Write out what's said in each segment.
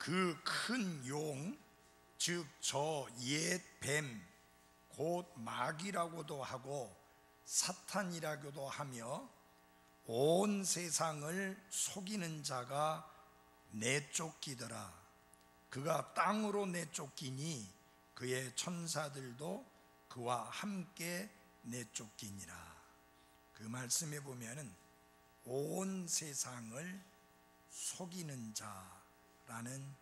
그 큰 용, 즉 저 옛 뱀, 곧 마귀라고도 하고 사탄이라고도 하며 온 세상을 속이는 자가 내쫓기더라. 그가 땅으로 내쫓기니 그의 천사들도 그와 함께 내쫓기니라. 그 말씀에 보면은 온 세상을 속이는 자라는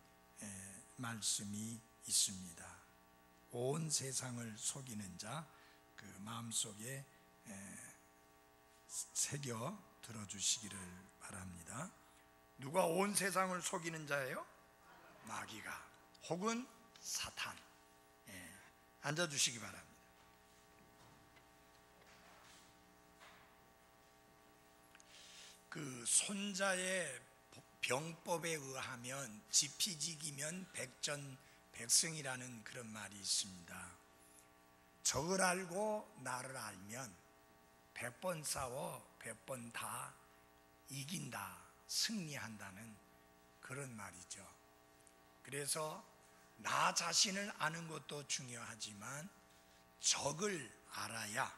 말씀이 있습니다. 온 세상을 속이는 자, 그 마음속에 새겨 들어주시기를 바랍니다. 누가 온 세상을 속이는 자예요? 마귀가, 혹은 사탄. 앉아주시기 바랍니다. 그 손자의 병법에 의하면 지피지기면 백전백승이라는 그런 말이 있습니다. 적을 알고 나를 알면 100번 싸워 100번 다 이긴다, 승리한다는 그런 말이죠. 그래서 나 자신을 아는 것도 중요하지만 적을 알아야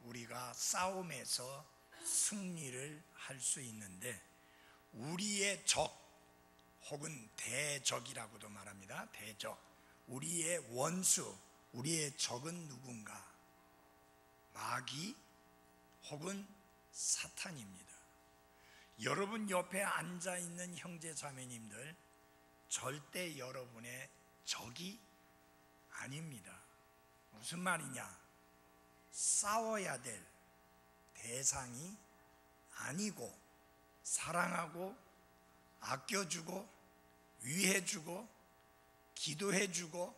우리가 싸움에서 승리를 할 수 있는데, 우리의 적 혹은 대적이라고도 말합니다. 대적, 우리의 원수, 우리의 적은 누군가? 마귀 혹은 사탄입니다. 여러분 옆에 앉아있는 형제 자매님들 절대 여러분의 적이 아닙니다. 무슨 말이냐? 싸워야 될 대상이 아니고, 사랑하고 아껴주고 위해주고 기도해주고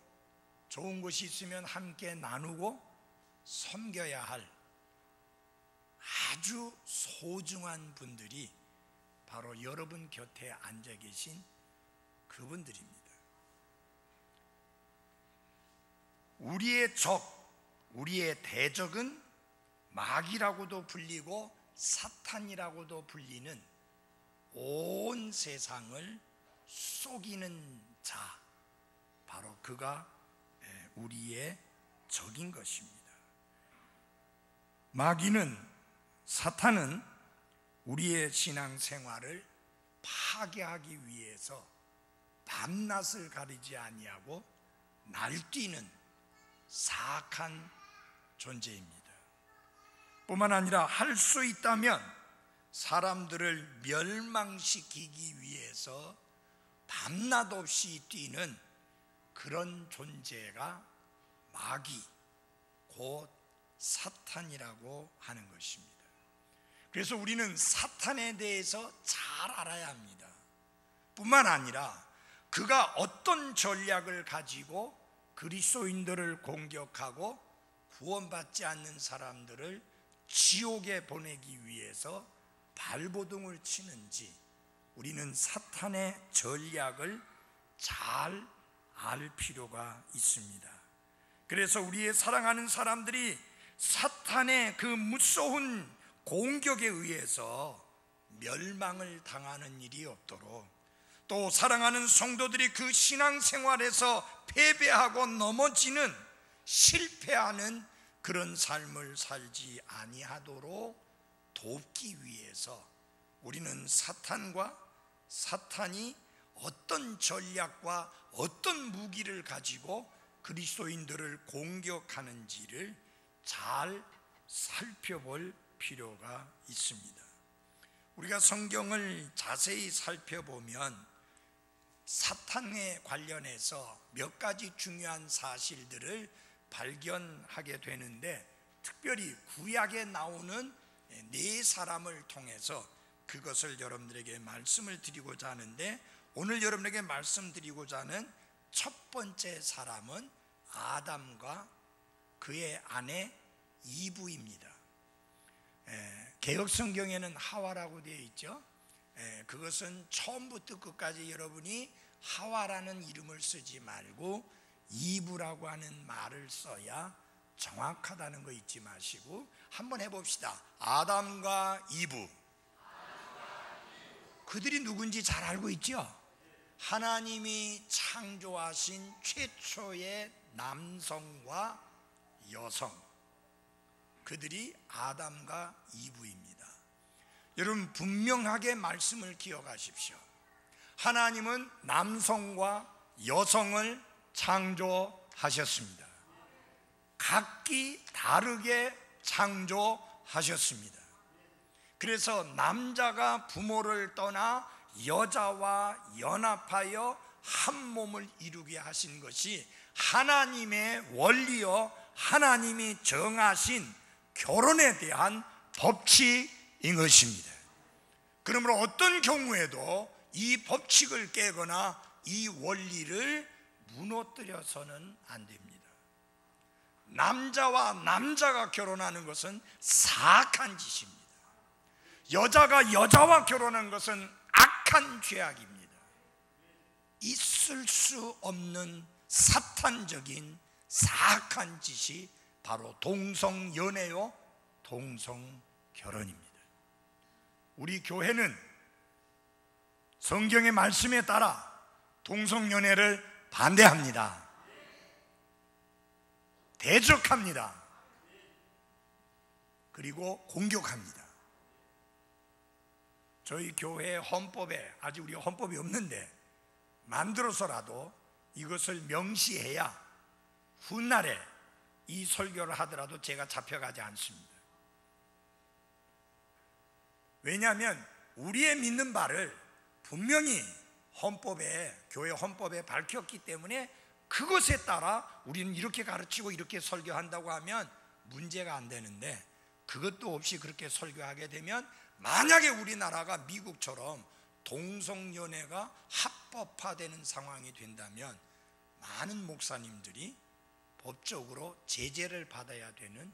좋은 것이 있으면 함께 나누고 섬겨야 할 아주 소중한 분들이 바로 여러분 곁에 앉아 계신 그분들입니다. 우리의 적, 우리의 대적은 마귀라고도 불리고 사탄이라고도 불리는 온 세상을 속이는 자, 바로 그가 우리의 적인 것입니다. 마귀는, 사탄은 우리의 신앙생활을 파괴하기 위해서 밤낮을 가리지 아니하고 날뛰는 사악한 존재입니다. 뿐만 아니라 할 수 있다면 사람들을 멸망시키기 위해서 밤낮 없이 뛰는 그런 존재가 마귀, 곧 사탄이라고 하는 것입니다. 그래서 우리는 사탄에 대해서 잘 알아야 합니다. 뿐만 아니라 그가 어떤 전략을 가지고 그리스도인들을 공격하고 구원받지 않는 사람들을 지옥에 보내기 위해서 발버둥을 치는지 우리는 사탄의 전략을 잘 알 필요가 있습니다. 그래서 우리의 사랑하는 사람들이 사탄의 그 무서운 공격에 의해서 멸망을 당하는 일이 없도록, 또 사랑하는 성도들이 그 신앙생활에서 패배하고 넘어지는, 실패하는 그런 삶을 살지 아니하도록 돕기 위해서 우리는 사탄과, 사탄이 어떤 전략과 어떤 무기를 가지고 그리스도인들을 공격하는지를 잘 살펴볼 필요가 있습니다. 우리가 성경을 자세히 살펴보면 사탄에 관련해서 몇 가지 중요한 사실들을 발견하게 되는데, 특별히 구약에 나오는 네 사람을 통해서 그것을 여러분들에게 말씀을 드리고자 하는데, 오늘 여러분에게 말씀드리고자 하는 첫 번째 사람은 아담과 그의 아내 이브입니다. 개역성경에는 하와라고 되어 있죠. 그것은 처음부터 끝까지 여러분이 하와라는 이름을 쓰지 말고 이브라고 하는 말을 써야 정확하다는 거 잊지 마시고 한번 해봅시다. 아담과 이브. 그들이 누군지 잘 알고 있죠? 하나님이 창조하신 최초의 남성과 여성, 그들이 아담과 이브입니다. 여러분 분명하게 말씀을 기억하십시오. 하나님은 남성과 여성을 창조하셨습니다. 각기 다르게 창조하셨습니다. 그래서 남자가 부모를 떠나 여자와 연합하여 한 몸을 이루게 하신 것이 하나님의 원리요, 하나님이 정하신 결혼에 대한 법칙인 것입니다. 그러므로 어떤 경우에도 이 법칙을 깨거나 이 원리를 무너뜨려서는 안 됩니다. 남자와 남자가 결혼하는 것은 사악한 짓입니다. 여자가 여자와 결혼한 것은 악한 죄악입니다. 있을 수 없는 사탄적인 사악한 짓이 바로 동성연애요, 동성결혼입니다. 우리 교회는 성경의 말씀에 따라 동성연애를 반대합니다. 대적합니다. 그리고 공격합니다. 저희 교회 헌법에, 아직 우리가 헌법이 없는데 만들어서라도 이것을 명시해야 훗날에 이 설교를 하더라도 제가 잡혀가지 않습니다. 왜냐하면 우리의 믿는 바를 분명히 헌법에, 교회 헌법에 밝혔기 때문에 그것에 따라 우리는 이렇게 가르치고 이렇게 설교한다고 하면 문제가 안 되는데, 그것도 없이 그렇게 설교하게 되면 만약에 우리나라가 미국처럼 동성연애가 합법화되는 상황이 된다면 많은 목사님들이 법적으로 제재를 받아야 되는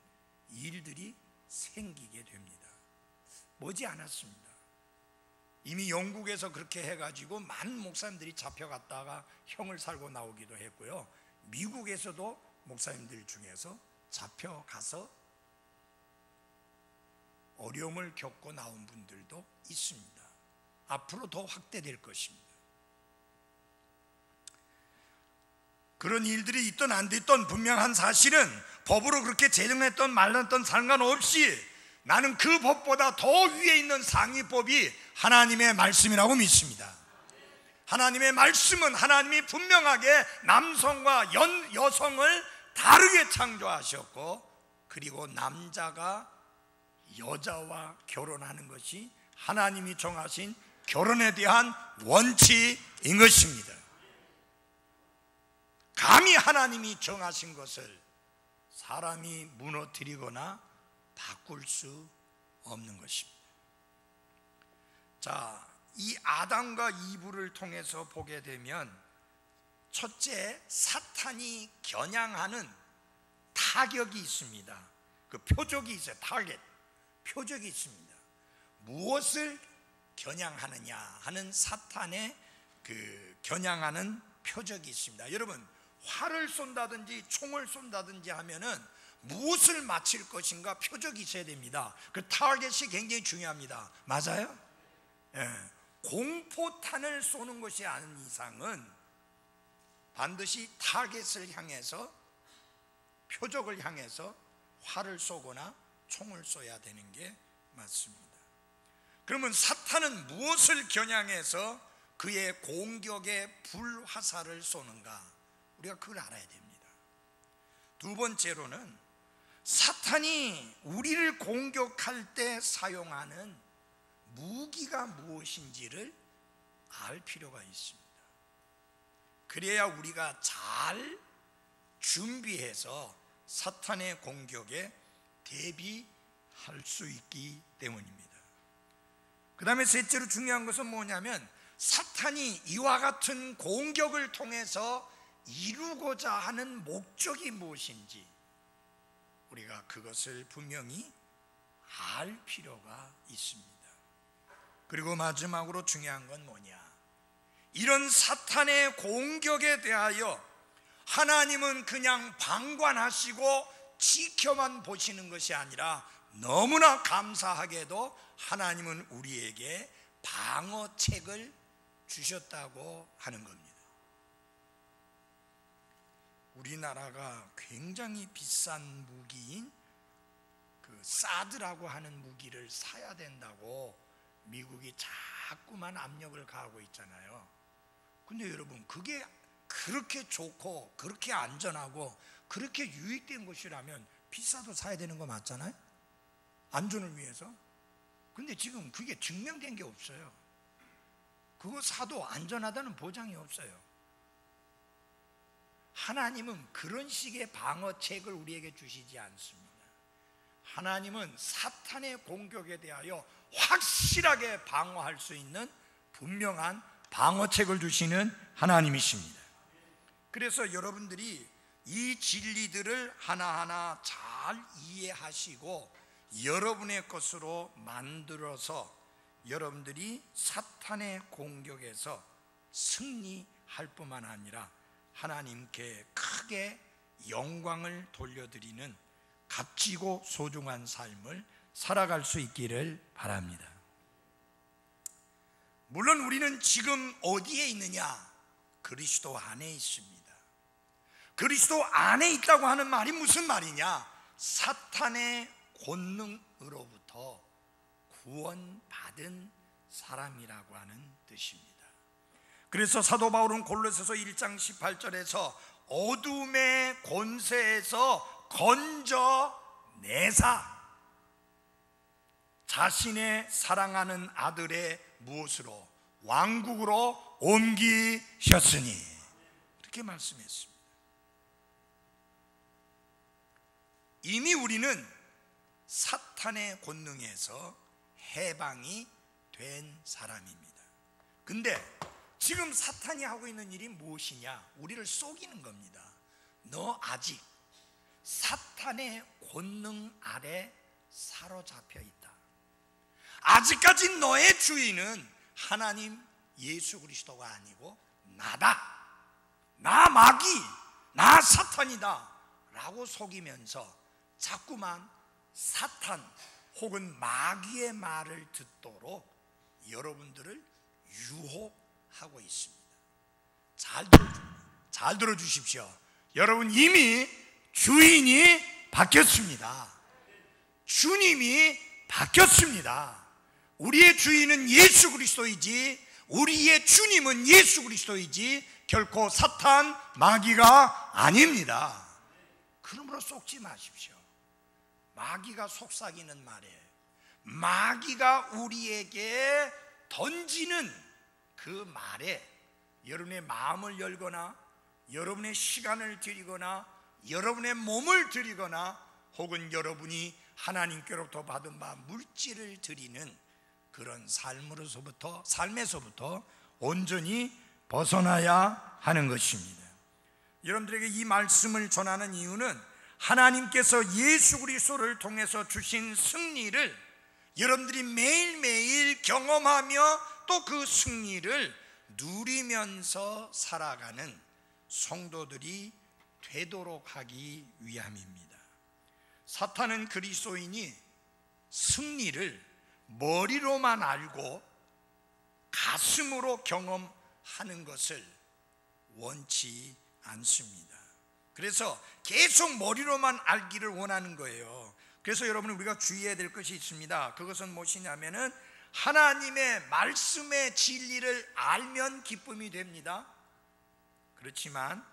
일들이 생기게 됩니다. 머지않았습니다. 이미 영국에서 그렇게 해가지고 많은 목사님들이 잡혀갔다가 형을 살고 나오기도 했고요. 미국에서도 목사님들 중에서 잡혀가서 어려움을 겪고 나온 분들도 있습니다. 앞으로 더 확대될 것입니다. 그런 일들이 있든 안 됐든 분명한 사실은 법으로 그렇게 제정했던 말했던 상관없이 나는 그 법보다 더 위에 있는 상위법이 하나님의 말씀이라고 믿습니다. 하나님의 말씀은 하나님이 분명하게 남성과 여성을 다르게 창조하셨고, 그리고 남자가 여자와 결혼하는 것이 하나님이 정하신 결혼에 대한 원칙인 것입니다. 감히 하나님이 정하신 것을 사람이 무너뜨리거나 바꿀 수 없는 것입니다. 자, 이 아담과 이브를 통해서 보게 되면 첫째, 사탄이 겨냥하는 타격이 있습니다. 그 표적이 있어요. 타겟, 표적이 있습니다. 무엇을 겨냥하느냐 하는 사탄의 그 겨냥하는 표적이 있습니다. 여러분, 활을 쏜다든지 총을 쏜다든지 하면은 무엇을 맞힐 것인가 표적이 있어야 됩니다. 그 타겟이 굉장히 중요합니다. 맞아요? 예. 공포탄을 쏘는 것이 아닌 이상은 반드시 타겟을 향해서, 표적을 향해서 활을 쏘거나 총을 쏘야 되는 게 맞습니다. 그러면 사탄은 무엇을 겨냥해서 그의 공격에 불화살을 쏘는가? 우리가 그걸 알아야 됩니다. 두 번째로는 사탄이 우리를 공격할 때 사용하는 무기가 무엇인지를 알 필요가 있습니다. 그래야 우리가 잘 준비해서 사탄의 공격에 대비할 수 있기 때문입니다. 그 다음에 셋째로 중요한 것은 뭐냐면, 사탄이 이와 같은 공격을 통해서 이루고자 하는 목적이 무엇인지 우리가 그것을 분명히 알 필요가 있습니다. 그리고 마지막으로 중요한 건 뭐냐, 이런 사탄의 공격에 대하여 하나님은 그냥 방관하시고 지켜만 보시는 것이 아니라 너무나 감사하게도 하나님은 우리에게 방어책을 주셨다고 하는 겁니다. 우리나라가 굉장히 비싼 무기인 그 사드라고 하는 무기를 사야 된다고 미국이 자꾸만 압력을 가하고 있잖아요. 근데 여러분, 그게 그렇게 좋고 그렇게 안전하고 그렇게 유익된 것이라면 비싸도 사야 되는 거 맞잖아요? 안전을 위해서. 근데 지금 그게 증명된 게 없어요. 그거 사도 안전하다는 보장이 없어요. 하나님은 그런 식의 방어책을 우리에게 주시지 않습니다. 하나님은 사탄의 공격에 대하여 확실하게 방어할 수 있는 분명한 방어책을 주시는 하나님이십니다. 그래서 여러분들이 이 진리들을 하나하나 잘 이해하시고 여러분의 것으로 만들어서 여러분들이 사탄의 공격에서 승리할 뿐만 아니라 하나님께 크게 영광을 돌려드리는 값지고 소중한 삶을 살아갈 수 있기를 바랍니다. 물론 우리는 지금 어디에 있느냐? 그리스도 안에 있습니다. 그리스도 안에 있다고 하는 말이 무슨 말이냐? 사탄의 권능으로부터 구원받은 사람이라고 하는 뜻입니다. 그래서 사도 바울은 골로새서 1장 18절에서 어둠의 권세에서 건져내사 자신의 사랑하는 아들의 무엇으로? 왕국으로 옮기셨으니, 이렇게 말씀했습니다. 이미 우리는 사탄의 권능에서 해방이 된 사람입니다. 근데 지금 사탄이 하고 있는 일이 무엇이냐? 우리를 속이는 겁니다. 너 아직 사탄의 권능 아래 사로잡혀 있다. 아직까지 너의 주인은 하나님 예수 그리스도가 아니고 나다. 나 마귀, 나 사탄이다 라고 속이면서 자꾸만 사탄 혹은 마귀의 말을 듣도록 여러분들을 유혹하고 있습니다. 잘 들어주십시오. 여러분, 이미 주인이 바뀌었습니다. 주님이 바뀌었습니다. 우리의 주인은 예수 그리스도이지, 우리의 주님은 예수 그리스도이지 결코 사탄, 마귀가 아닙니다. 그러므로 속지 마십시오. 마귀가 속삭이는 말에, 마귀가 우리에게 던지는 그 말에 여러분의 마음을 열거나 여러분의 시간을 드리거나 여러분의 몸을 드리거나 혹은 여러분이 하나님께로부터 받은 바 물질을 드리는 그런 삶에서부터 온전히 벗어나야 하는 것입니다. 여러분들에게 이 말씀을 전하는 이유는 하나님께서 예수 그리스도를 통해서 주신 승리를 여러분들이 매일매일 경험하며 또 그 승리를 누리면서 살아가는 성도들이 되도록 하기 위함입니다. 사탄은 그리스도인이 승리를 머리로만 알고 가슴으로 경험하는 것을 원치 않습니다. 그래서 계속 머리로만 알기를 원하는 거예요. 그래서 여러분, 우리가 주의해야 될 것이 있습니다. 그것은 무엇이냐면은 하나님의 말씀의 진리를 알면 기쁨이 됩니다. 그렇지만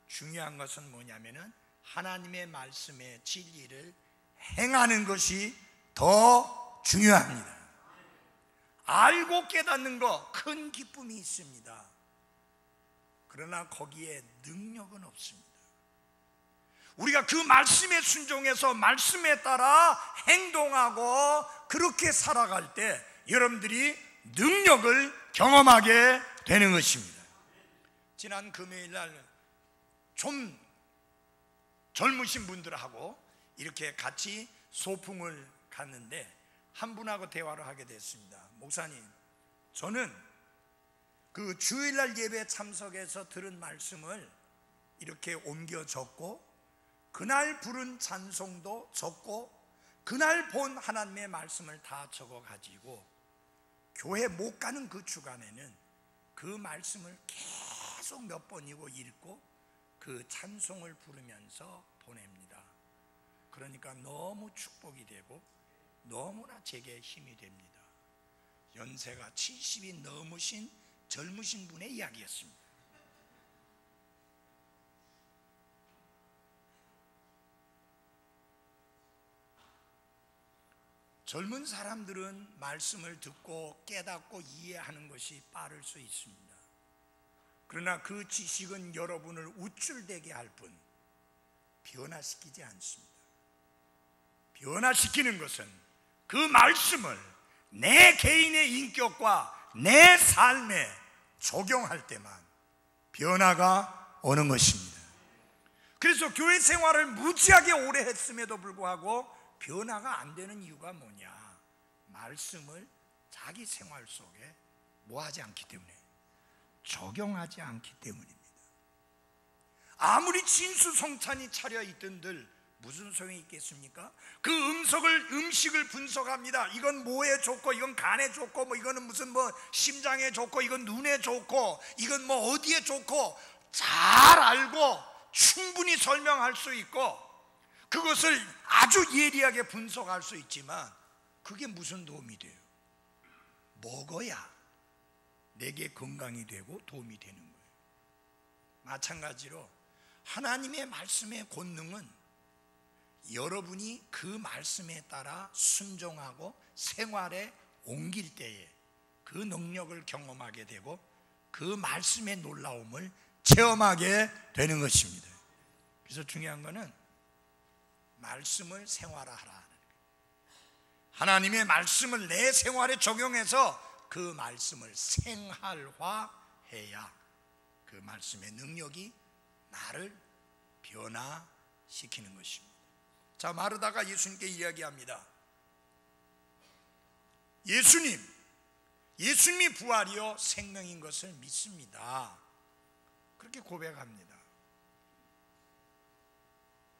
중요한 것은 뭐냐면은 하나님의 말씀의 진리를 행하는 것이 더 중요합니다. 알고 깨닫는 거 큰 기쁨이 있습니다. 그러나 거기에 능력은 없습니다. 우리가 그 말씀에 순종해서 말씀에 따라 행동하고 그렇게 살아갈 때 여러분들이 능력을 경험하게 되는 것입니다. 지난 금요일 날 좀 젊으신 분들하고 이렇게 같이 소풍을 갔는데 한 분하고 대화를 하게 됐습니다. 목사님, 저는 그 주일날 예배 참석해서 들은 말씀을 이렇게 옮겨 적고 그날 부른 찬송도 적고 그날 본 하나님의 말씀을 다 적어 가지고 교회 못 가는 그 주간에는 그 말씀을 계속 몇 번이고 읽고 그 찬송을 부르면서 보냅니다. 그러니까 너무 축복이 되고 너무나 제게 힘이 됩니다. 연세가 70이 넘으신 젊으신 분의 이야기였습니다. 젊은 사람들은 말씀을 듣고 깨닫고 이해하는 것이 빠를 수 있습니다. 그러나 그 지식은 여러분을 우쭐대게 할 뿐 변화시키지 않습니다. 변화시키는 것은 그 말씀을 내 개인의 인격과 내 삶에 적용할 때만 변화가 오는 것입니다. 그래서 교회 생활을 무지하게 오래 했음에도 불구하고 변화가 안 되는 이유가 뭐냐? 말씀을 자기 생활 속에 뭐하지 않기 때문에, 적용하지 않기 때문입니다. 아무리 진수성찬이 차려있던들 무슨 소용이 있겠습니까? 그 음식을 분석합니다. 이건 뭐에 좋고, 이건 간에 좋고, 뭐 이거는 무슨 뭐 심장에 좋고, 이건 눈에 좋고, 이건 뭐 어디에 좋고, 잘 알고 충분히 설명할 수 있고, 그것을 아주 예리하게 분석할 수 있지만 그게 무슨 도움이 돼요? 먹어야 내게 건강이 되고 도움이 되는 거예요. 마찬가지로 하나님의 말씀의 권능은 여러분이 그 말씀에 따라 순종하고 생활에 옮길 때에 그 능력을 경험하게 되고 그 말씀의 놀라움을 체험하게 되는 것입니다. 그래서 중요한 것은 말씀을 생활화하라. 하나님의 말씀을 내 생활에 적용해서 그 말씀을 생활화해야 그 말씀의 능력이 나를 변화시키는 것입니다. 자, 마르다가 예수님께 이야기합니다. 예수님이 부활이요 생명인 것을 믿습니다. 그렇게 고백합니다.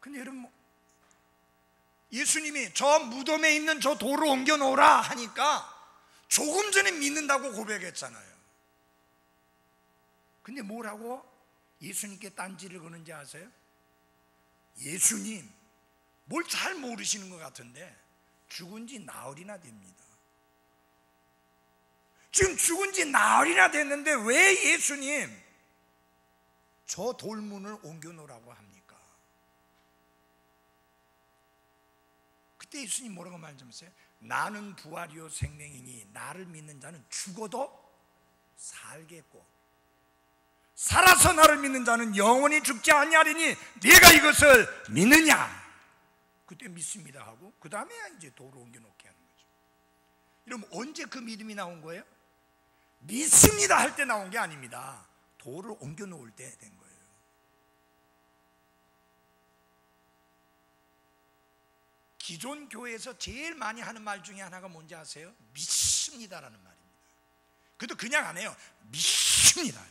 근데 여러분, 예수님이 저 무덤에 있는 저 돌을 옮겨 놓으라 하니까 조금 전에 믿는다고 고백했잖아요. 근데 뭐라고 예수님께 딴지를 거는지 아세요? 예수님, 뭘 잘 모르시는 것 같은데 죽은 지 나흘이나 됩니다. 지금 죽은 지 나흘이나 됐는데 왜 예수님 저 돌문을 옮겨 놓으라고 합니까? 그때 예수님 뭐라고 말씀하셨어요? 나는 부활이요 생명이니 나를 믿는 자는 죽어도 살겠고 살아서 나를 믿는 자는 영원히 죽지 아니하리니 네가 이것을 믿느냐? 그때 믿습니다 하고 그 다음에 이제 돌을 옮겨 놓게 하는 거죠. 여러분, 언제 그 믿음이 나온 거예요? 믿습니다 할 때 나온 게 아닙니다. 돌을 옮겨 놓을 때 된 거예요. 기존 교회에서 제일 많이 하는 말 중에 하나가 뭔지 아세요? 믿습니다라는 말입니다. 그것도 그냥 안 해요. 믿습니다.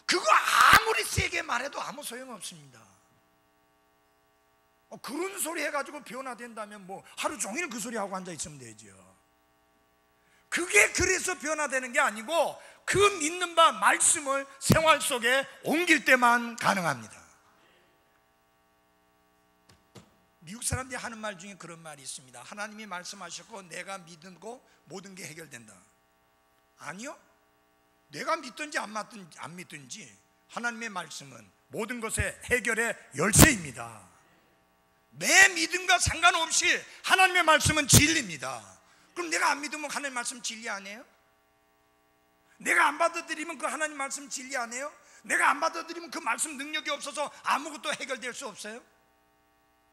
그거 아무리 세게 말해도 아무 소용없습니다. 그런 소리 해가지고 변화된다면 뭐 하루 종일 그 소리 하고 앉아 있으면 되죠. 그게 그래서 변화되는 게 아니고 그 믿는 바 말씀을 생활 속에 옮길 때만 가능합니다. 미국 사람들이 하는 말 중에 그런 말이 있습니다. 하나님이 말씀하셨고 내가 믿고 모든 게 해결된다. 아니요, 내가 믿든지 안 믿든지 하나님의 말씀은 모든 것의 해결의 열쇠입니다. 내 믿음과 상관없이 하나님의 말씀은 진리입니다. 그럼 내가 안 믿으면 하나님 말씀 진리 아니에요? 내가 안 받아들이면 그 하나님 말씀 진리 아니에요? 내가 안 받아들이면 그 말씀 능력이 없어서 아무것도 해결될 수 없어요?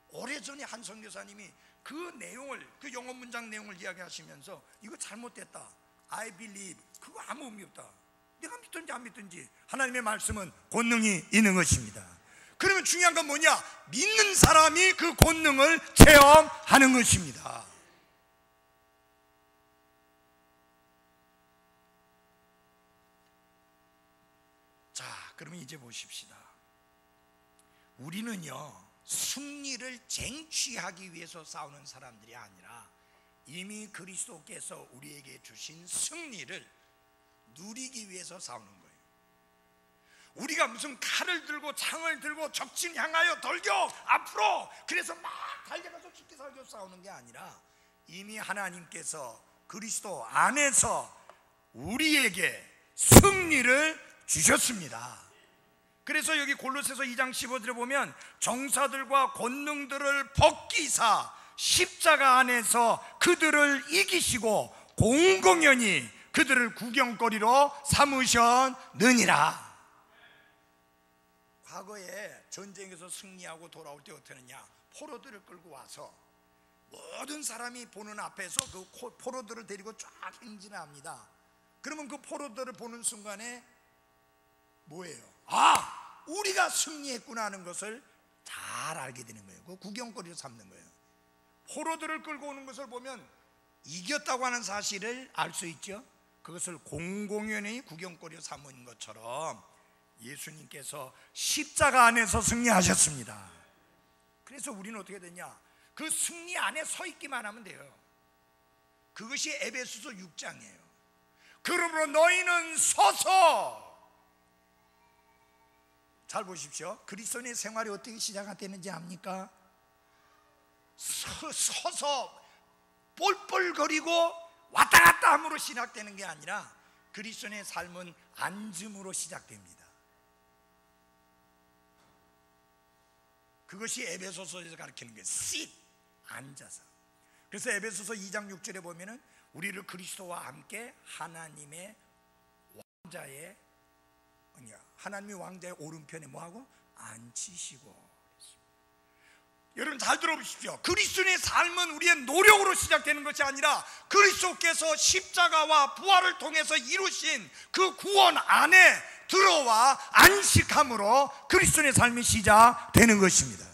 오래전에 한 선교사님이 그 내용을, 그 영어 문장 내용을 이야기하시면서 이거 잘못됐다, I believe, 그거 아무 의미 없다. 내가 믿든지 안 믿든지 하나님의 말씀은 권능이 있는 것입니다. 그러면 중요한 건 뭐냐? 믿는 사람이 그 권능을 체험하는 것입니다. 자, 그러면 이제 보십시다. 우리는요 승리를 쟁취하기 위해서 싸우는 사람들이 아니라 이미 그리스도께서 우리에게 주신 승리를 누리기 위해서 싸우는 거예요. 우리가 무슨 칼을 들고 창을 들고 적진 향하여 돌격 앞으로 그래서 막 달려가서 죽게 살게 싸우는 게 아니라 이미 하나님께서 그리스도 안에서 우리에게 승리를 주셨습니다. 그래서 여기 골로새서 2장 15절에 보면 정사들과 권능들을 벗기사 십자가 안에서 그들을 이기시고 공공연히 그들을 구경거리로 삼으셨느니라. 과거에 전쟁에서 승리하고 돌아올 때 어떻게 하느냐, 포로들을 끌고 와서 모든 사람이 보는 앞에서 그 포로들을 데리고 쫙 행진합니다. 그러면 그 포로들을 보는 순간에 뭐예요? 아, 우리가 승리했구나 하는 것을 잘 알게 되는 거예요. 그 구경거리로 삼는 거예요. 포로들을 끌고 오는 것을 보면 이겼다고 하는 사실을 알 수 있죠. 그것을 공공연히 구경거리로 삼은 것처럼 예수님께서 십자가 안에서 승리하셨습니다. 그래서 우리는 어떻게 되냐, 그 승리 안에 서 있기만 하면 돼요. 그것이 에베소서 6장이에요. 그러므로 너희는 서서, 잘 보십시오. 그리스도인의 생활이 어떻게 시작되는지 압니까? 서서 뻘뻘거리고 왔다 갔다 함으로 시작되는 게 아니라 그리스도인의 삶은 앉음으로 시작됩니다. 그것이 에베소서에서 가르치는 거예요. sit, 앉아서. 그래서 에베소서 2장 6절에 보면은 우리를 그리스도와 함께 하나님의 왕자의 오른편에 뭐하고? 앉히시고. 여러분 잘 들어보십시오. 그리스도의 삶은 우리의 노력으로 시작되는 것이 아니라 그리스도께서 십자가와 부활을 통해서 이루신 그 구원 안에 들어와 안식함으로 그리스도의 삶이 시작되는 것입니다.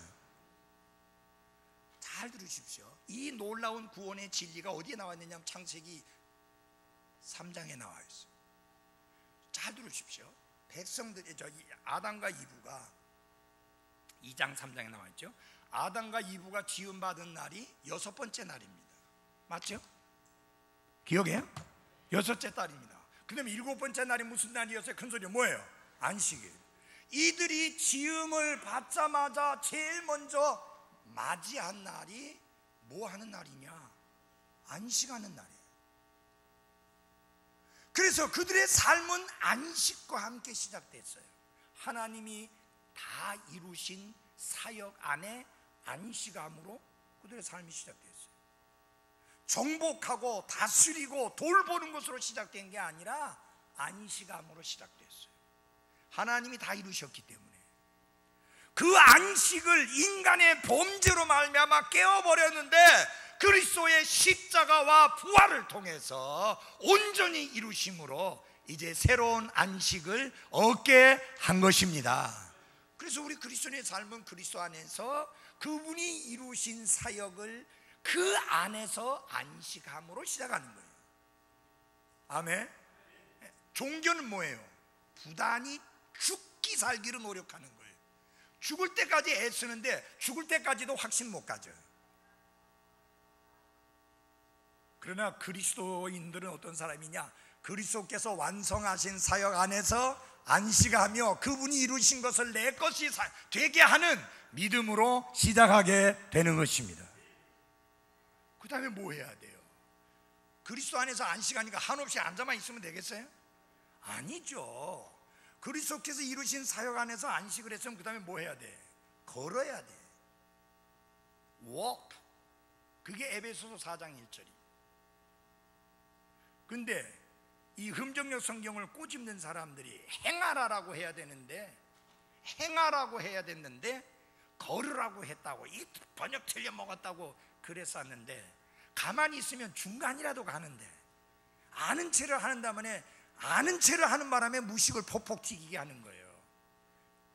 잘 들으십시오. 이 놀라운 구원의 진리가 어디에 나와 있느냐 하면 창세기 3장에 나와 있어요. 잘 들으십시오. 백성들이, 아담과 이브가 2장 3장에 나와 있죠. 아담과 이브가 지음받은 날이 6번째 날입니다. 맞죠? 기억해요? 6째 달입니다. 그 다음에 7번째 날이 무슨 날이었어요? 큰 소리 뭐예요? 안식일. 이들이 지음을 받자마자 제일 먼저 맞이한 날이 뭐 하는 날이냐? 안식하는 날이에요. 그래서 그들의 삶은 안식과 함께 시작됐어요. 하나님이 다 이루신 사역 안에 안식함으로 그들의 삶이 시작됐어요. 정복하고 다스리고 돌보는 것으로 시작된 게 아니라 안식함으로 시작됐어요. 하나님이 다 이루셨기 때문에. 그 안식을 인간의 범죄로 말미암아 깨어버렸는데 그리스도의 십자가와 부활을 통해서 온전히 이루심으로 이제 새로운 안식을 얻게 한 것입니다. 그래서 우리 그리스도의 삶은 그리스도 안에서 그분이 이루신 사역을 그 안에서 안식함으로 시작하는 거예요. 아멘. 종교는 뭐예요? 부단히 죽기 살기로 노력하는 거예요. 죽을 때까지 애쓰는데 죽을 때까지도 확신 못 가져요. 그러나 그리스도인들은 어떤 사람이냐? 그리스도께서 완성하신 사역 안에서 안식하며 그분이 이루신 것을 내 것이 되게 하는 믿음으로 시작하게 되는 것입니다. 그 다음에 뭐 해야 돼요? 그리스도 안에서 안식하니까 한없이 앉아만 있으면 되겠어요? 아니죠. 그리스도께서 이루신 사역 안에서 안식을 했으면 그 다음에 뭐 해야 돼? 걸어야 돼. walk. 그게 에베소서 4장 1절이. 근데 이 흠정역 성경을 꼬집는 사람들이 행하라라고 해야 되는데 걸으라고 했다고, 이 번역 틀려 먹었다고 그랬었는데, 가만히 있으면 중간이라도 가는데 아는 체를 하는 다음에 아는 체를 하는 바람에 무식을 폭폭 튀기게 하는 거예요.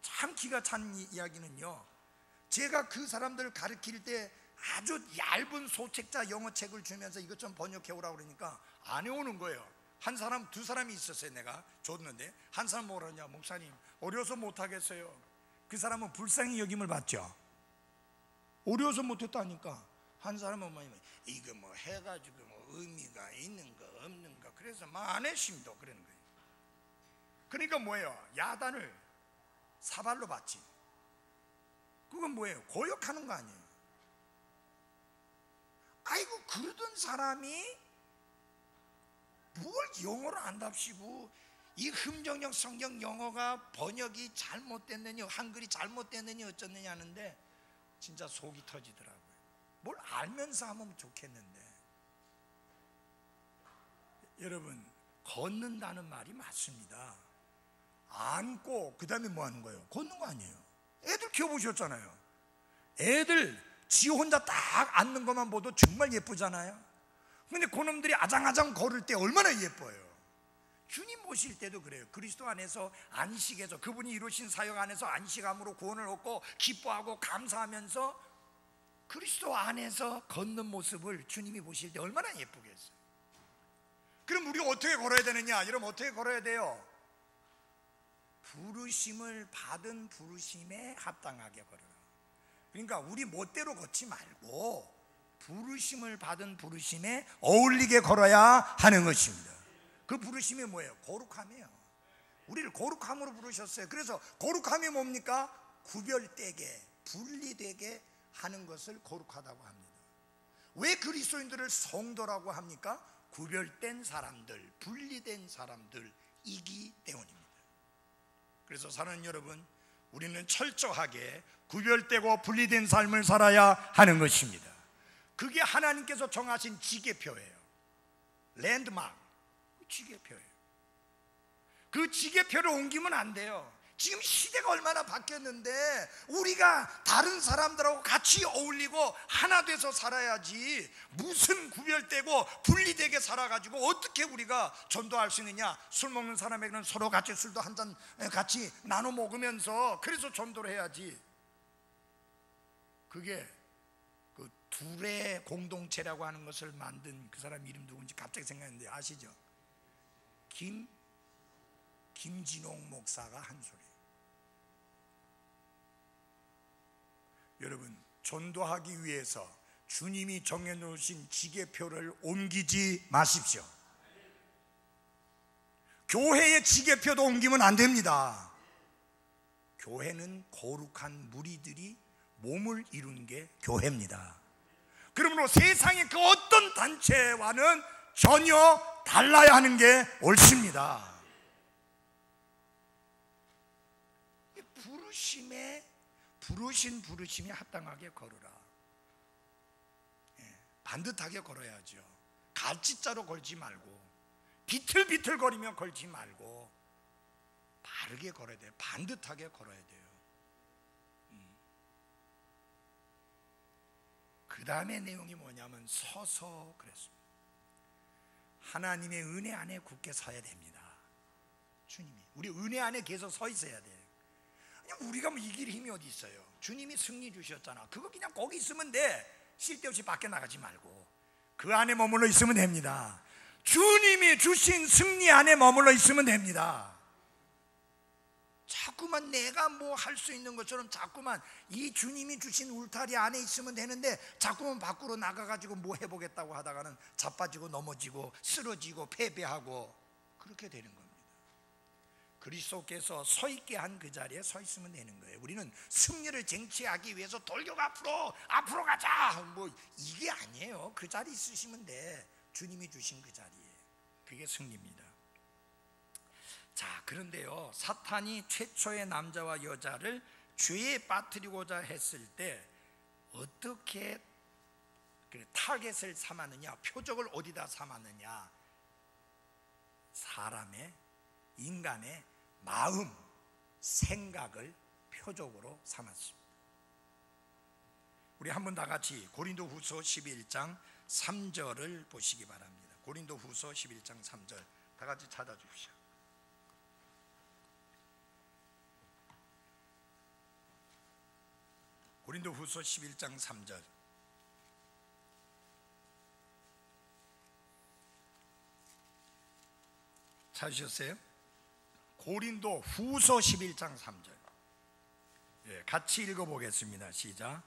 참 기가 찬 이야기는요, 제가 그 사람들을 가르칠 때 아주 얇은 소책자 영어책을 주면서 이것 좀 번역해 오라고 그러니까 안 해오는 거예요. 한 사람, 두 사람이 있었어요. 내가 줬는데 한 사람 뭐라 하냐, 목사님 어려서 못하겠어요. 그 사람은 불쌍히 여김을 받죠. 어려워서 못했다니까. 한 사람은 뭐냐면 이거 뭐 해가지고 뭐 의미가 있는가 없는가, 그래서 뭐 안 했습니다 그러는 거예요. 그러니까 뭐예요? 야단을 사발로 받지. 그건 뭐예요? 고역하는 거 아니에요? 아이고 그러던 사람이 뭘 영어를 안답시고 이 흠정역 성경 영어가 번역이 잘못됐느니 한글이 잘못됐느니 어쩌느냐 하는데 진짜 속이 터지더라고요. 뭘 알면서 하면 좋겠는데. 여러분, 걷는다는 말이 맞습니다. 안고 그 다음에 뭐 하는 거예요? 걷는 거 아니에요? 애들 키워보셨잖아요. 애들 지 혼자 딱 앉는 것만 봐도 정말 예쁘잖아요. 근데 그놈들이 아장아장 걸을 때 얼마나 예뻐요. 주님 모실 때도 그래요. 그리스도 안에서 안식에서 그분이 이루신 사역 안에서 안식함으로 구원을 얻고 기뻐하고 감사하면서 그리스도 안에서 걷는 모습을 주님이 보실 때 얼마나 예쁘겠어요. 그럼 우리가 어떻게 걸어야 되느냐? 여러분 어떻게 걸어야 돼요? 부르심을 받은 부르심에 합당하게 걸어라. 그러니까 우리 멋대로 걷지 말고 부르심을 받은 부르심에 어울리게 걸어야 하는 것입니다. 그 부르심이 뭐예요? 거룩함이에요. 우리를 거룩함으로 부르셨어요. 그래서 거룩함이 뭡니까? 구별되게 분리되게 하는 것을 거룩하다고 합니다. 왜 그리스도인들을 성도라고 합니까? 구별된 사람들, 분리된 사람들이기 때문입니다. 그래서 사랑하는 여러분, 우리는 철저하게 구별되고 분리된 삶을 살아야 하는 것입니다. 그게 하나님께서 정하신 지계표예요. 랜드마크, 지계표예요. 그 지계표를 옮기면 안 돼요. 지금 시대가 얼마나 바뀌었는데 우리가 다른 사람들하고 같이 어울리고 하나 돼서 살아야지, 무슨 구별되고 분리되게 살아가지고 어떻게 우리가 전도할 수 있느냐. 술 먹는 사람에게는 서로 같이 술도 한 잔 같이 나눠 먹으면서 그래서 전도를 해야지. 그게 그 둘의 공동체라고 하는 것을 만든 그 사람 이름 누군지 갑자기 생각했는데 아시죠? 김진홍 목사가 한 소리. 여러분, 전도하기 위해서 주님이 정해놓으신 지계표를 옮기지 마십시오. 교회의 지계표도 옮기면 안 됩니다. 교회는 거룩한 무리들이 몸을 이룬 게 교회입니다. 그러므로 세상의 그 어떤 단체와는 전혀 달라야 하는 게 옳습니다. 부르신 부르심에 합당하게 걸으라. 반듯하게 걸어야죠. 갈짓자로 걸지 말고 비틀비틀 거리며 걸지 말고 바르게 걸어야 돼요. 반듯하게 걸어야 돼요. 그 다음에 내용이 뭐냐면 서서 그랬습니다. 하나님의 은혜 안에 굳게 서야 됩니다. 주님이 우리 은혜 안에 계속 서 있어야 돼요. 그냥 우리가 뭐 이길 힘이 어디 있어요? 주님이 승리 주셨잖아. 그거 그냥 거기 있으면 돼. 쓸데없이 밖에 나가지 말고 그 안에 머물러 있으면 됩니다. 주님이 주신 승리 안에 머물러 있으면 됩니다. 자꾸만 내가 뭐 할 수 있는 것처럼 자꾸만 이 주님이 주신 울타리 안에 있으면 되는데 자꾸만 밖으로 나가가지고 뭐 해보겠다고 하다가는 자빠지고 넘어지고 쓰러지고 패배하고 그렇게 되는 겁니다. 그리스도께서 서 있게 한 그 자리에 서 있으면 되는 거예요. 우리는 승리를 쟁취하기 위해서 돌격 앞으로 가자 뭐 이게 아니에요. 그 자리 있으시면 돼. 주님이 주신 그 자리에. 그게 승리입니다. 자, 그런데요, 사탄이 최초의 남자와 여자를 죄에 빠뜨리고자 했을 때 어떻게 타겟을 삼았느냐, 표적을 어디다 삼았느냐? 사람의, 인간의 마음, 생각을 표적으로 삼았습니다. 우리 한번 다 같이 고린도후서 11장 3절을 보시기 바랍니다. 고린도후서 11장 3절 다 같이 찾아주십시오. 고린도후서 11장 3절. 찾으셨어요? 고린도후서 11장 3절. 같이 읽어보겠습니다. 시작.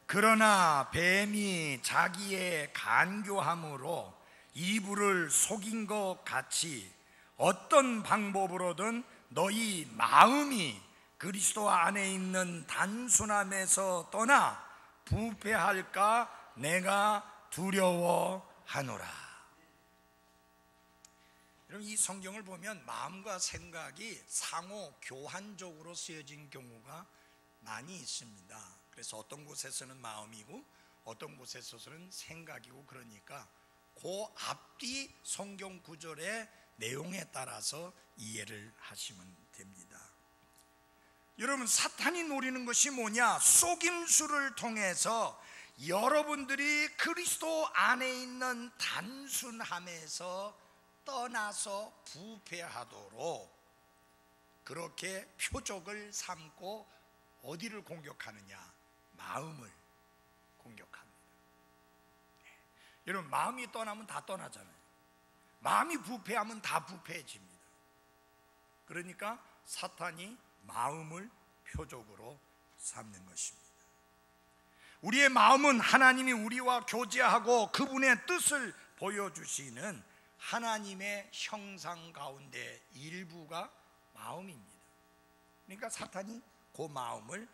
그러나 뱀이 자기의 간교함으로 이브를 속인 것 같이 어떤 방법으로든 너희 마음이 그리스도 안에 있는 단순함에서 떠나 부패할까 내가 두려워하노라. 여러분, 이 성경을 보면 마음과 생각이 상호 교환적으로 쓰여진 경우가 많이 있습니다. 그래서 어떤 곳에서는 마음이고 어떤 곳에서는 생각이고, 그러니까 그 앞뒤 성경 구절의 내용에 따라서 이해를 하시면 됩니다. 여러분, 사탄이 노리는 것이 뭐냐? 속임수를 통해서 여러분들이 그리스도 안에 있는 단순함에서 떠나서 부패하도록 그렇게 표적을 삼고 어디를 공격하느냐? 마음을 공격합니다. 여러분, 마음이 떠나면 다 떠나잖아요. 마음이 부패하면 다 부패해집니다. 그러니까 사탄이 마음을 표적으로 삼는 것입니다. 우리의 마음은 하나님이 우리와 교제하고 그분의 뜻을 보여주시는 하나님의 형상 가운데 일부가 마음입니다. 그러니까 사탄이 그 마음을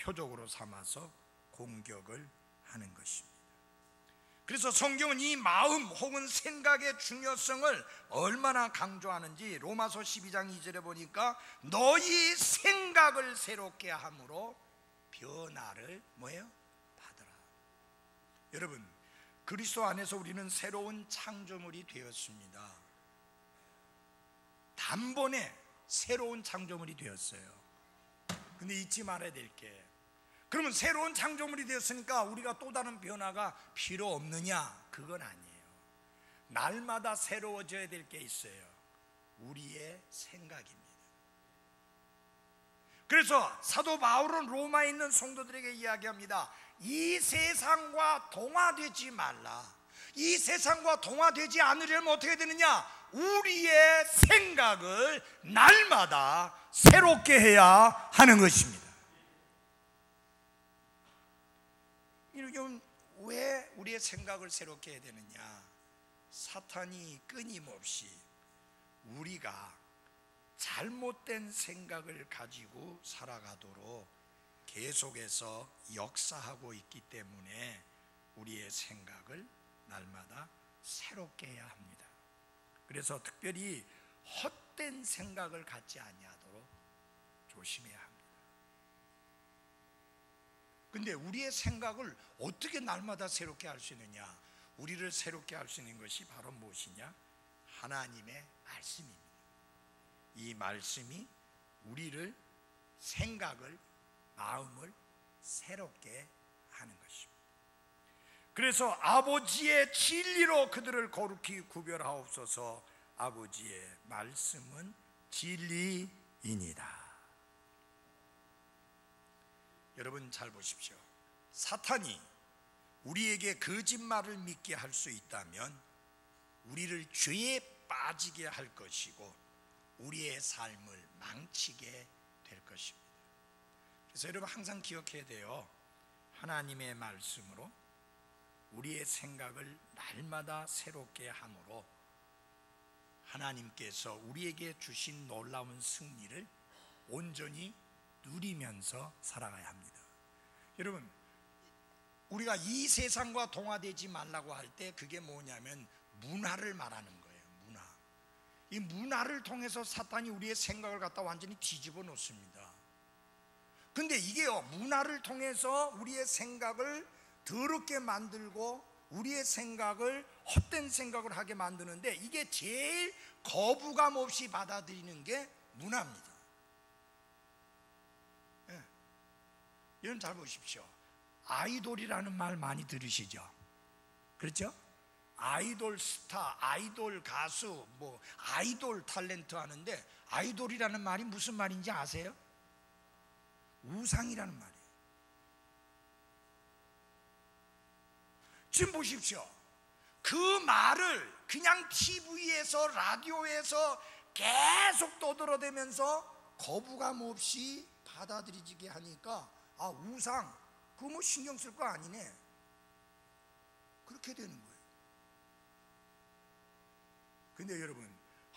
표적으로 삼아서 공격을 하는 것입니다. 그래서 성경은 이 마음 혹은 생각의 중요성을 얼마나 강조하는지 로마서 12장 2절에 보니까 너희 생각을 새롭게 함으로 변화를 뭐예요? 받으라. 여러분, 그리스도 안에서 우리는 새로운 창조물이 되었습니다. 단번에 새로운 창조물이 되었어요. 근데 잊지 말아야 될 게, 그러면 새로운 창조물이 되었으니까 우리가 또 다른 변화가 필요 없느냐? 그건 아니에요. 날마다 새로워져야 될 게 있어요. 우리의 생각입니다. 그래서 사도 바울은 로마에 있는 성도들에게 이야기합니다. 이 세상과 동화되지 말라. 이 세상과 동화되지 않으려면 어떻게 되느냐? 우리의 생각을 날마다 새롭게 해야 하는 것입니다. 이러면 왜 우리의 생각을 새롭게 해야 되느냐? 사탄이 끊임없이 우리가 잘못된 생각을 가지고 살아가도록 계속해서 역사하고 있기 때문에 우리의 생각을 날마다 새롭게 해야 합니다. 그래서 특별히 헛된 생각을 갖지 아니하도록 조심해야 합니다. 근데 우리의 생각을 어떻게 날마다 새롭게 할 수 있느냐? 우리를 새롭게 할 수 있는 것이 바로 무엇이냐? 하나님의 말씀입니다. 이 말씀이 우리를, 생각을, 마음을 새롭게 하는 것입니다. 그래서 아버지의 진리로 그들을 거룩히 구별하옵소서. 아버지의 말씀은 진리이니라. 여러분 잘 보십시오. 사탄이 우리에게 거짓말을 믿게 할 수 있다면 우리를 죄에 빠지게 할 것이고 우리의 삶을 망치게 될 것입니다. 그래서 여러분 항상 기억해야 돼요. 하나님의 말씀으로 우리의 생각을 날마다 새롭게 함으로 하나님께서 우리에게 주신 놀라운 승리를 온전히 누리면서 살아가야 합니다. 여러분, 우리가 이 세상과 동화되지 말라고 할 때 그게 뭐냐면 문화를 말하는 거예요. 문화. 이 문화를 통해서 사탄이 우리의 생각을 갖다 완전히 뒤집어 놓습니다. 근데 이게요, 문화를 통해서 우리의 생각을 더럽게 만들고 우리의 생각을 헛된 생각을 하게 만드는데 이게 제일 거부감 없이 받아들이는 게 문화입니다. 예. 여러분 잘 보십시오. 아이돌이라는 말 많이 들으시죠? 그렇죠? 아이돌 스타, 아이돌 가수, 뭐 아이돌 탤런트 하는데 아이돌이라는 말이 무슨 말인지 아세요? 우상이라는 말이에요. 지금 보십시오. 그 말을 그냥 TV에서 라디오에서 계속 떠들어대면서 거부감 없이 받아들이게 하니까 아, 우상, 그거 뭐 신경 쓸 거 아니네, 그렇게 되는 거예요. 근데 여러분,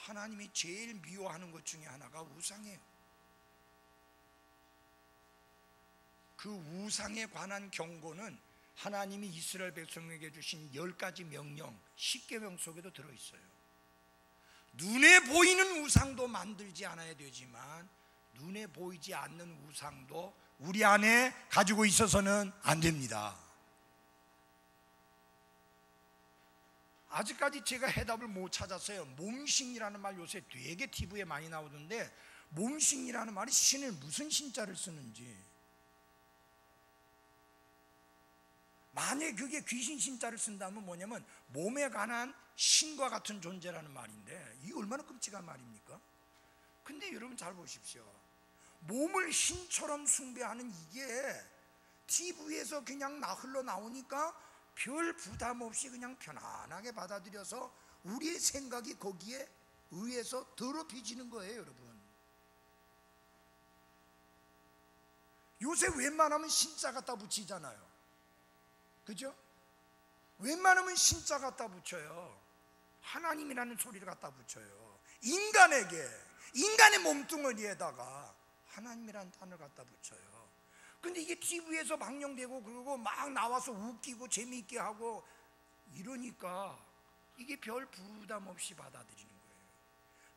하나님이 제일 미워하는 것 중에 하나가 우상이에요. 그 우상에 관한 경고는 하나님이 이스라엘 백성에게 주신 10가지 명령 10계명 속에도 들어있어요. 눈에 보이는 우상도 만들지 않아야 되지만 눈에 보이지 않는 우상도 우리 안에 가지고 있어서는 안 됩니다. 아직까지 제가 해답을 못 찾았어요. 몸신이라는 말 요새 되게 TV에 많이 나오던데, 몸신이라는 말이 신을 무슨 신자를 쓰는지, 만약에 그게 귀신 신자를 쓴다면 뭐냐면 몸에 관한 신과 같은 존재라는 말인데, 이게 얼마나 끔찍한 말입니까? 근데 여러분 잘 보십시오. 몸을 신처럼 숭배하는 이게 TV에서 그냥 흘러나오니까 별 부담 없이 그냥 편안하게 받아들여서 우리의 생각이 거기에 의해서 더럽혀지는 거예요. 여러분, 요새 웬만하면 신자 갖다 붙이잖아요. 그죠? 웬만하면 신자 갖다 붙여요. 하나님이라는 소리를 갖다 붙여요. 인간에게, 인간의 몸뚱어리에다가 하나님이라는 단어를 갖다 붙여요. 근데 이게 TV에서 방영되고 그러고 막 나와서 웃기고 재미있게 하고 이러니까 이게 별 부담 없이 받아들이는 거예요.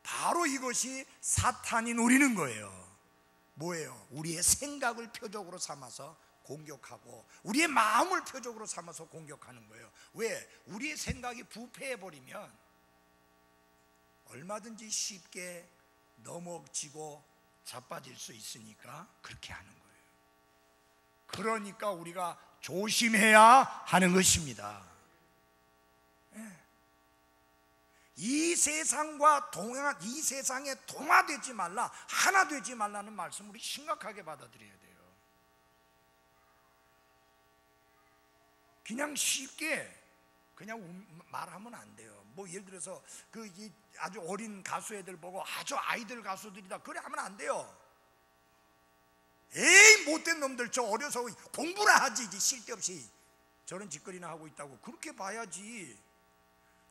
바로 이것이 사탄이 노리는 거예요. 뭐예요? 우리의 생각을 표적으로 삼아서 공격하고 우리의 마음을 표적으로 삼아서 공격하는 거예요. 왜? 우리의 생각이 부패해버리면 얼마든지 쉽게 넘어지고 자빠질 수 있으니까 그렇게 하는 거예요. 그러니까 우리가 조심해야 하는 것입니다. 이 세상과 이 세상에 동화되지 말라, 하나 되지 말라는 말씀 우리 심각하게 받아들여야 돼요. 그냥 쉽게 그냥 말하면 안 돼요. 뭐 예를 들어서 아주 어린 가수 애들 보고 아주 아이들 가수들이다 그래 하면 안 돼요. 에이 못된 놈들, 저 어려서 공부나 하지, 쓸데없이 저런 짓거리나 하고 있다고 그렇게 봐야지.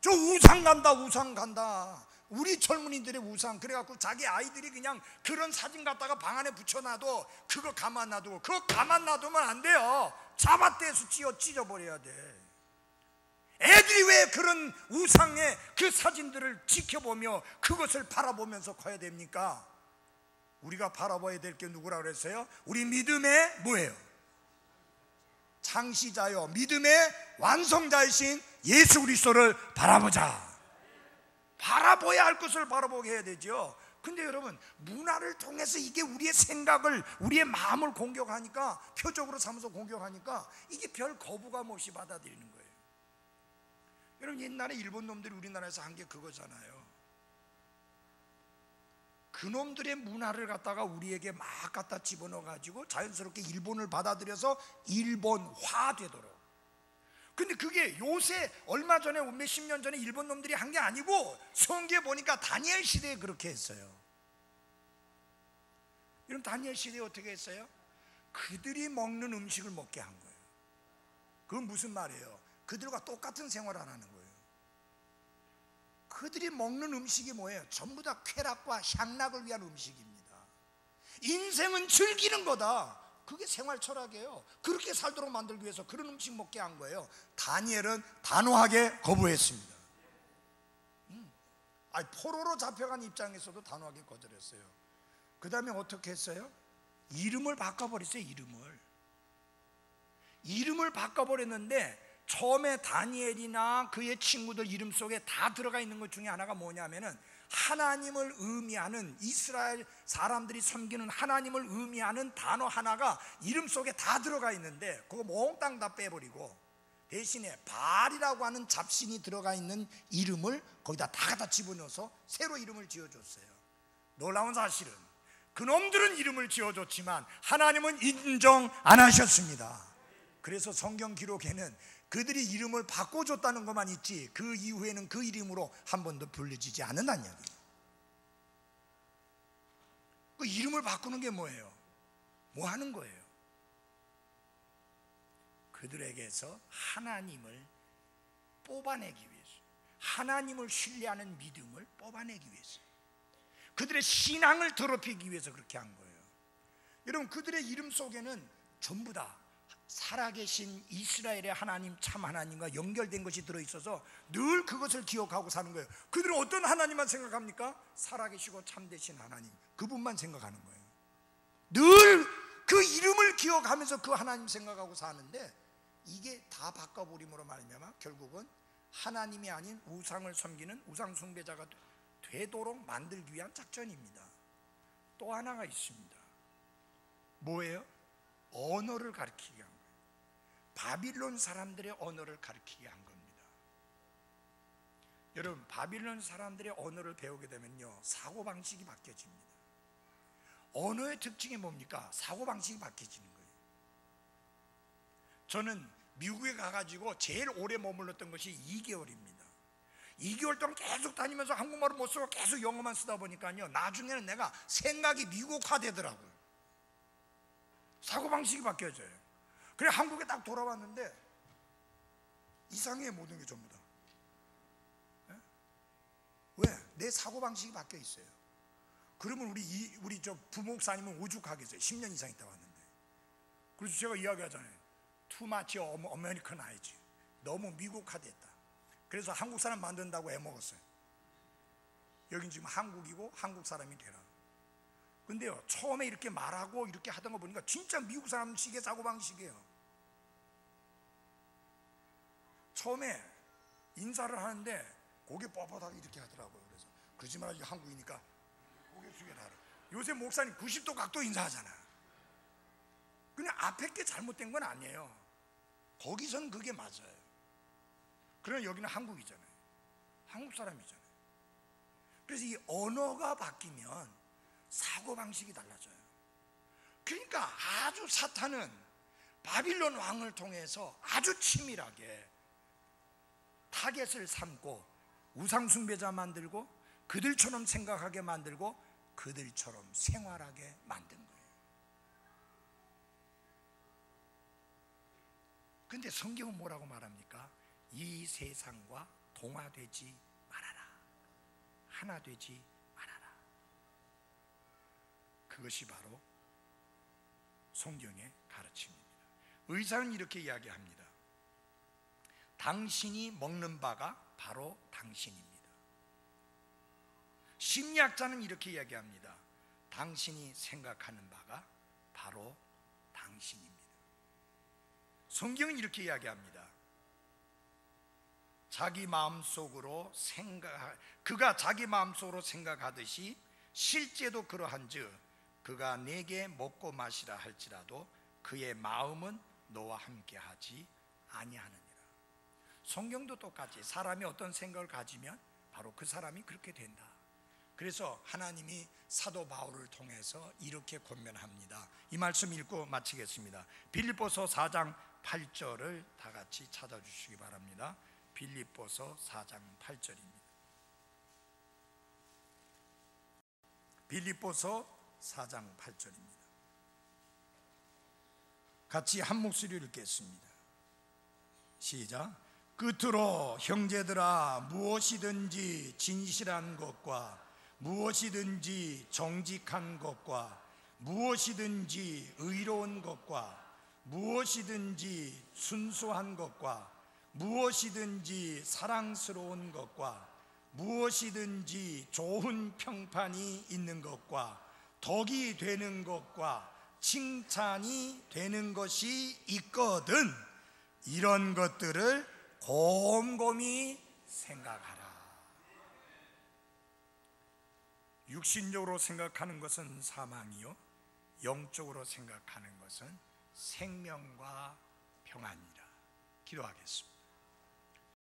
저 우상 간다, 우상 간다, 우리 젊은이들의 우상, 그래갖고 자기 아이들이 그냥 그런 사진 갖다가 방 안에 붙여놔도 그거 가만 놔두고, 그거 가만 놔두면 안 돼요. 잡아떼서 찢어버려야 돼. 애들이 왜 그런 우상의 그 사진들을 지켜보며 그것을 바라보면서 커야 됩니까? 우리가 바라봐야 될 게 누구라 그랬어요? 우리 믿음의 뭐예요? 창시자요, 믿음의 완성자이신 예수 그리스도를 바라보자. 바라봐야 할 것을 바라보게 해야 되죠. 근데 여러분, 문화를 통해서 이게 우리의 생각을, 우리의 마음을 공격하니까, 표적으로 삼아서 공격하니까 이게 별 거부감 없이 받아들이는 거예요. 여러분, 옛날에 일본 놈들이 우리나라에서 한 게 그거잖아요. 그놈들의 문화를 갖다가 우리에게 막 갖다 집어넣어 가지고 자연스럽게 일본을 받아들여서 일본화 되도록. 근데 그게 요새 얼마 전에 몇십 년 전에 일본 놈들이 한 게 아니고 성경에 보니까 다니엘 시대에 그렇게 했어요. 이런 다니엘 시대에 어떻게 했어요? 그들이 먹는 음식을 먹게 한 거예요. 그건 무슨 말이에요? 그들과 똑같은 생활을 안 하는 거예요. 그들이 먹는 음식이 뭐예요? 전부 다 쾌락과 향락을 위한 음식입니다. 인생은 즐기는 거다. 그게 생활 철학이에요. 그렇게 살도록 만들기 위해서 그런 음식 먹게 한 거예요. 다니엘은 단호하게 거부했습니다. 포로로 잡혀간 입장에서도 단호하게 거절했어요. 그 다음에 어떻게 했어요? 이름을 바꿔버렸어요. 이름을 바꿔버렸는데, 처음에 다니엘이나 그의 친구들 이름 속에 다 들어가 있는 것 중에 하나가 뭐냐면은, 하나님을 의미하는, 이스라엘 사람들이 섬기는 하나님을 의미하는 단어 하나가 이름 속에 다 들어가 있는데, 그거 몽땅 다 빼버리고 대신에 바알이라고 하는 잡신이 들어가 있는 이름을 거기다 다 갖다 집어넣어서 새로 이름을 지어줬어요. 놀라운 사실은 그놈들은 이름을 지어줬지만 하나님은 인정 안 하셨습니다. 그래서 성경 기록에는 그들이 이름을 바꿔줬다는 것만 있지, 그 이후에는 그 이름으로 한 번도 불려지지 않는다는 이야기예요. 그 이름을 바꾸는 게 뭐예요? 뭐 하는 거예요? 그들에게서 하나님을 뽑아내기 위해서, 하나님을 신뢰하는 믿음을 뽑아내기 위해서, 그들의 신앙을 더럽히기 위해서 그렇게 한 거예요. 여러분, 그들의 이름 속에는 전부 다 살아계신 이스라엘의 하나님, 참 하나님과 연결된 것이 들어있어서 늘 그것을 기억하고 사는 거예요. 그들은 어떤 하나님만 생각합니까? 살아계시고 참되신 하나님, 그분만 생각하는 거예요. 늘 그 이름을 기억하면서 그 하나님 생각하고 사는데, 이게 다 바꿔버림으로 말미암아 결국은 하나님이 아닌 우상을 섬기는 우상 숭배자가 되도록 만들기 위한 작전입니다. 또 하나가 있습니다. 뭐예요? 언어를 가르치게 한 거예요. 바빌론 사람들의 언어를 가르치게 한 겁니다. 여러분, 바빌론 사람들의 언어를 배우게 되면요, 사고방식이 바뀌어집니다. 언어의 특징이 뭡니까? 사고방식이 바뀌어지는 거예요. 저는 미국에 가가지고 제일 오래 머물렀던 것이 2개월입니다. 2개월 동안 계속 다니면서 한국말을 못 쓰고 계속 영어만 쓰다 보니까요, 나중에는 내가 생각이 미국화 되더라고요. 사고방식이 바뀌어져요. 그래 한국에 딱 돌아왔는데 이상해, 모든 게 전부 다. 왜? 내 사고방식이 바뀌어 있어요. 그러면 우리 저 부목사님은 오죽하겠어요. 10년 이상 있다 왔는데. 그래서 제가 이야기하잖아요. Too much Americanized. 너무 미국화됐다. 그래서 한국 사람 만든다고 애먹었어요. 여긴 지금 한국이고 한국 사람이 되라. 근데요, 처음에 이렇게 말하고 이렇게 하던 거 보니까 진짜 미국 사람식의 사고방식이에요. 처음에 인사를 하는데 고개 뻣뻣하게 이렇게 하더라고요. 그래서 그러지 마라, 한국이니까 고개 숙여라. 요새 목사님 90도 각도 인사하잖아. 그냥 앞에 게 잘못된 건 아니에요. 거기선 그게 맞아요. 그러나 여기는 한국이잖아요. 한국 사람이잖아요. 그래서 이 언어가 바뀌면 사고방식이 달라져요. 그러니까 아주 사탄은 바빌론 왕을 통해서 아주 치밀하게 타겟을 삼고 우상숭배자 만들고 그들처럼 생각하게 만들고 그들처럼 생활하게 만든 거예요. 근데 성경은 뭐라고 말합니까? 이 세상과 동화되지 말아라. 하나 되지 말아라. 그것이 바로 성경의 가르침입니다. 의사는 이렇게 이야기합니다. 당신이 먹는 바가 바로 당신입니다. 심리학자는 이렇게 이야기합니다. 당신이 생각하는 바가 바로 당신입니다. 성경은 이렇게 이야기합니다. 그가 자기 마음속으로 생각하듯이 실제도 그러한즉 그가 내게 먹고 마시라 할지라도 그의 마음은 너와 함께하지 아니하느니라. 성경도 똑같이 사람이 어떤 생각을 가지면 바로 그 사람이 그렇게 된다. 그래서 하나님이 사도 바울을 통해서 이렇게 권면합니다. 이 말씀 읽고 마치겠습니다. 빌립보서 4장 8절을 다 같이 찾아주시기 바랍니다. 빌립보서 4장 8절입니다. 빌립보서 4장 8절입니다. 같이 한 목소리로 읽겠습니다. 시작. 끝으로 형제들아, 무엇이든지 진실한 것과 무엇이든지 정직한 것과 무엇이든지 의로운 것과 무엇이든지 순수한 것과 무엇이든지 사랑스러운 것과 무엇이든지 좋은 평판이 있는 것과 덕이 되는 것과 칭찬이 되는 것이 있거든 이런 것들을 곰곰이 생각하라. 육신적으로 생각하는 것은 사망이요 영적으로 생각하는 것은 생명과 평안이라. 기도하겠습니다.